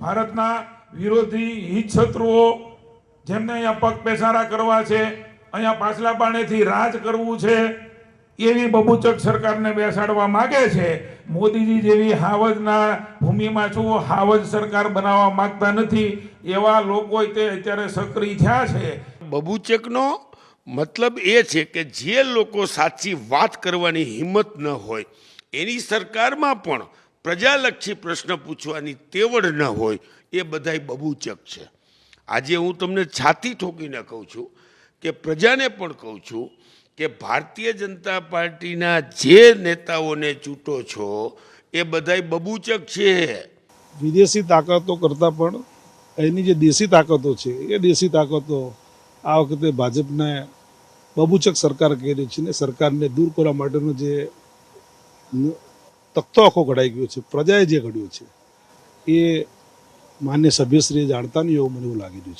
ભારતના વિરોધી હિત શત્રુઓ જેમને અહીંયા પગ પેસારા કરવા છે, અહીંયા પાછલા પાનેથી રાજ કરવું છે, એવી બબૂચક સરકારને બેસાડવા માગે છે. મોદીજી જેવી હાવજના ભૂમિમાં શું હાવજ સરકાર બનાવવા માંગતા નથી, એવા લોકો તે અત્યારે સક્રિય થયા છે. બબૂચકનો મતલબ એ છે કે જે લોકો સાચી વાત કરવાની હિંમત ન હોય, એની સરકારમાં પણ પ્રજાલક્ષી પ્રશ્ન પૂછવાની તેવડ ન હોય, એ બધાય બબૂચક છે. આજે હું તમને છાતી ઠોકીને કહું છું કે પ્રજાને પણ કહું છું કે ભારતીય જનતા પાર્ટીના જે નેતાઓને ચૂંટો છો એ બધાય બબૂચક છે. વિદેશી તાકાતો કરતાં પણ એની જે દેશી તાકાતો છે એ દેશી તાકાતો આ વખતે ભાજપને બબૂચક સરકાર કહી રહી છે ને સરકારને દૂર કરવા માટેનો જે તખ્તો આખો ઘડાઈ ગયો છે, પ્રજાએ જે ઘડ્યો છે એ માન્ય સભ્યશ્રીએ જાણતા નહીં એવું મને એવું લાગી રહ્યું છે.